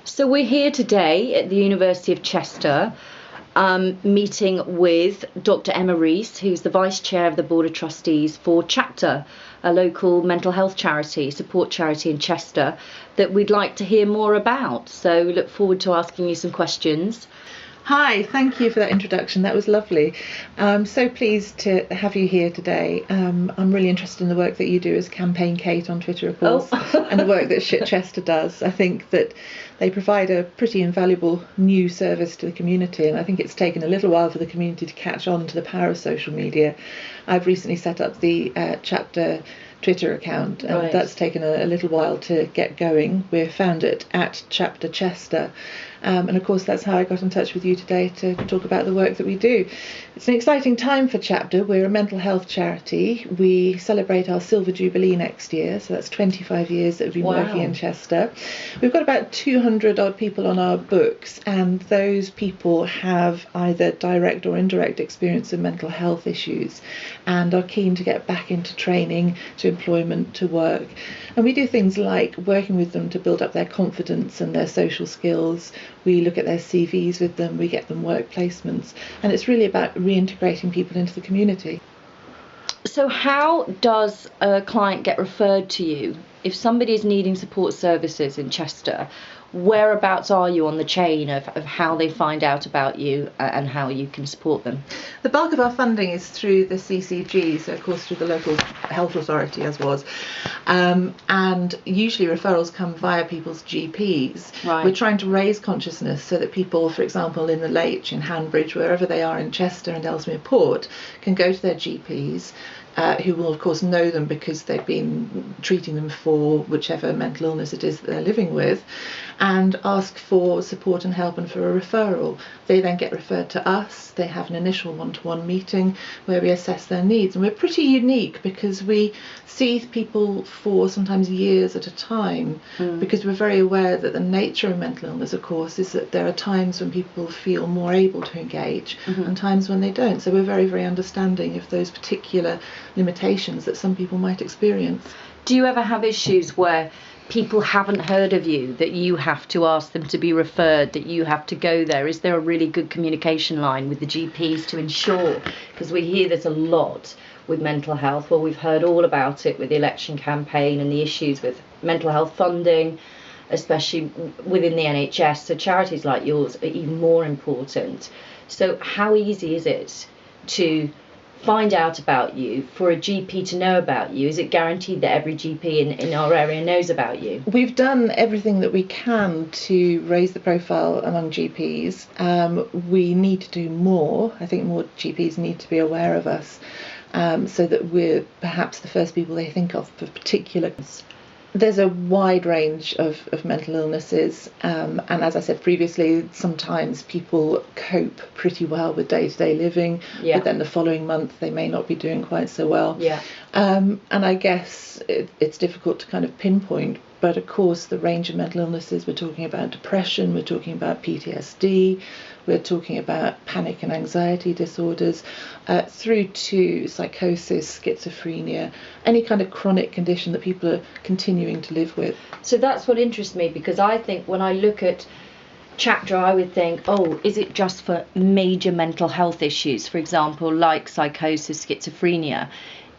So we're here today at the University of Chester, meeting with Dr. Emma Rees, who's the Vice Chair of the Board of Trustees for Chapter, a local mental health charity, support charity in Chester, that we'd like to hear more about. So we look forward to asking you some questions. Hi, thank you for that introduction. That was lovely. I'm so pleased to have you here today. I'm really interested in the work that you do as Campaign Kate on Twitter, of course, and the work that Chester does. I think that they provide a pretty invaluable new service to the community, and I think it's taken a little while for the community to catch on to the power of social media. I've recently set up the Chapter Twitter account, and Right. That's taken a little while to get going. We're found it at Chapter Chester, and of course that's how I got in touch with you today to talk about the work that we do. It's an exciting time for Chapter. We're a mental health charity. We celebrate our Silver Jubilee next year, so that's 25 years that we've been working in Chester. We've got about 200 odd people on our books, and those people have either direct or indirect experience of mental health issues and are keen to get back into training, to employment, to work. And we do things like working with them to build up their confidence and their social skills. We look at their CVs with them, we get them work placements, and it's really about reintegrating people into the community. So how does a client get referred to you? If somebody is needing support services in Chester, whereabouts are you on the chain of how they find out about you and how you can support them? The bulk of our funding is through the CCG, so of course through the local health authority as was, and usually referrals come via people's GPs. Right. We're trying to raise consciousness so that people, for example in the Leitch, in Hanbridge, wherever they are in Chester and Ellesmere Port, can go to their GPs, who will of course know them because they've been treating them for whichever mental illness it is that they're living with, and ask for support and help and for a referral. They then get referred to us. They have an initial one-to-one meeting where we assess their needs, and we're pretty unique because we see people for sometimes years at a time, because we're very aware that the nature of mental illness, of course, is that there are times when people feel more able to engage and times when they don't. So we're very, very understanding of those particular limitations that some people might experience. Do you ever have issues where people haven't heard of you, that you have to ask them to be referred, that you have to go there? Is there a really good communication line with the GPs to ensure, because we hear there's a lot with mental health, well, we've heard all about it with the election campaign and the issues with mental health funding, especially within the NHS, so charities like yours are even more important. So how easy is it to find out about you, for a GP to know about you? Is it guaranteed that every GP in our area knows about you? We've done everything that we can to raise the profile among GPs. We need to do more. I think more GPs need to be aware of us, so that we're perhaps the first people they think of for particulars. There's a wide range of mental illnesses, and as I said previously, sometimes people cope pretty well with day-to-day living, but then the following month they may not be doing quite so well. And I guess it's difficult to kind of pinpoint, but of course the range of mental illnesses, we're talking about depression, we're talking about PTSD, we're talking about panic and anxiety disorders, through to psychosis, schizophrenia, any kind of chronic condition that people are continuing to live with. So that's what interests me, because I think when I look at Chapter, I would think, oh, is it just for major mental health issues, for example, like psychosis, schizophrenia?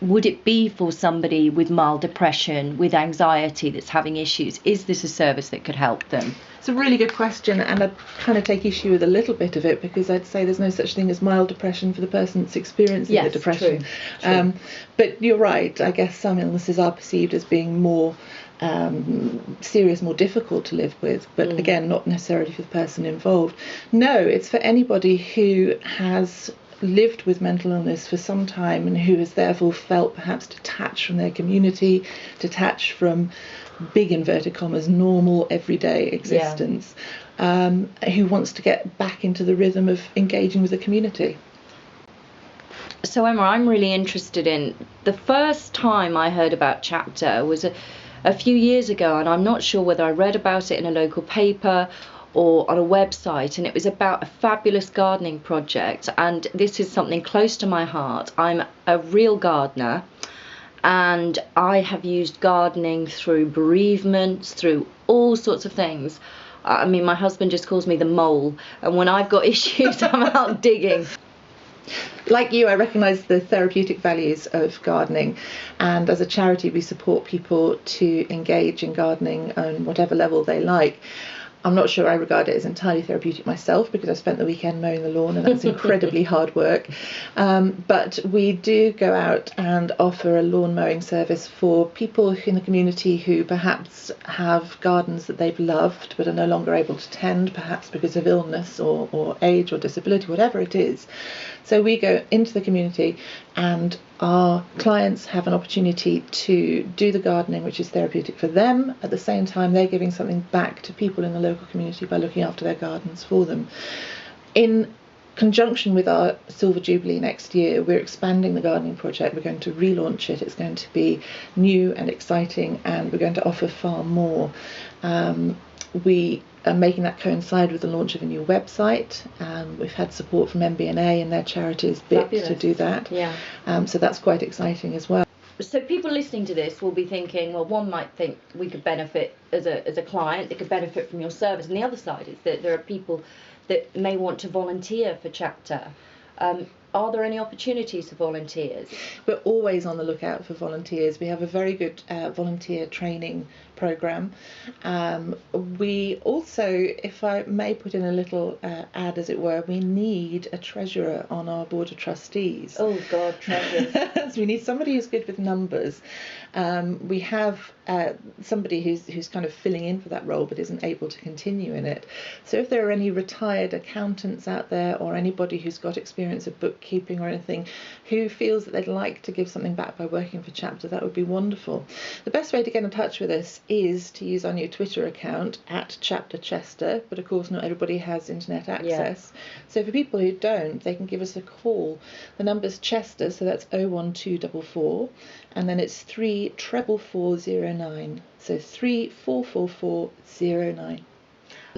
Would it be for somebody with mild depression, with anxiety that's having issues? Is this a service that could help them? It's a really good question, and I'd kind of take issue with a little bit of it, because I'd say there's no such thing as mild depression for the person that's experiencing the depression. True. But you're right, I guess some illnesses are perceived as being more serious, more difficult to live with, but again, not necessarily for the person involved. No, it's for anybody who has lived with mental illness for some time and who has therefore felt perhaps detached from their community, detached from, big inverted commas, normal everyday existence, who wants to get back into the rhythm of engaging with the community. So Emma, I'm really interested in, the first time I heard about Chapter was a few years ago, and I'm not sure whether I read about it in a local paper or on a website, and it was about a fabulous gardening project, and this is something close to my heart. I'm a real gardener, and I have used gardening through bereavements, through all sorts of things. I mean, my husband just calls me the mole, and when I've got issues, I'm out digging. Like you, I recognise the therapeutic values of gardening, and as a charity we support people to engage in gardening on whatever level they like. I'm not sure I regard it as entirely therapeutic myself, because I spent the weekend mowing the lawn and that's incredibly hard work. But we do go out and offer a lawn mowing service for people in the community who perhaps have gardens that they've loved but are no longer able to tend, perhaps because of illness or age or disability, whatever it is. So we go into the community and our clients have an opportunity to do the gardening, which is therapeutic for them. At the same time, they're giving something back to people in the local community by looking after their gardens for them. In conjunction with our Silver Jubilee next year, we're expanding the gardening project. We're going to relaunch it. It's going to be new and exciting, and we're going to offer far more. We are making that coincide with the launch of a new website. We've had support from MBNA and their charities BIT to do that. Yeah. So that's quite exciting as well. So people listening to this will be thinking, well, one might think we could benefit as a client, they could benefit from your service. And the other side is that there are people that may want to volunteer for Chapter. Are there any opportunities for volunteers? We're always on the lookout for volunteers. We have a very good volunteer training programme. We also, if I may put in a little ad, as it were, we need a treasurer on our board of trustees. Oh God, treasurers. So we need somebody who's good with numbers. We have somebody who's kind of filling in for that role but isn't able to continue in it. So if there are any retired accountants out there, or anybody who's got experience of bookkeeping or anything, who feels that they'd like to give something back by working for Chapter, that would be wonderful. The best way to get in touch with us is to use our new Twitter account at Chapter Chester, but of course not everybody has internet access. Yeah. So for people who don't, they can give us a call. The number's Chester, so that's 01244, and then it's 34409. So 34449.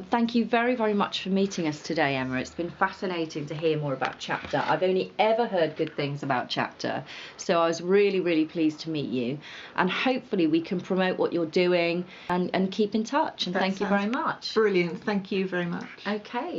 Thank you very, very much for meeting us today, Emma. It's been fascinating to hear more about Chapter. I've only ever heard good things about Chapter, so I was really, really pleased to meet you. And hopefully we can promote what you're doing and keep in touch. And thank you very much. Brilliant. Thank you very much. Okay.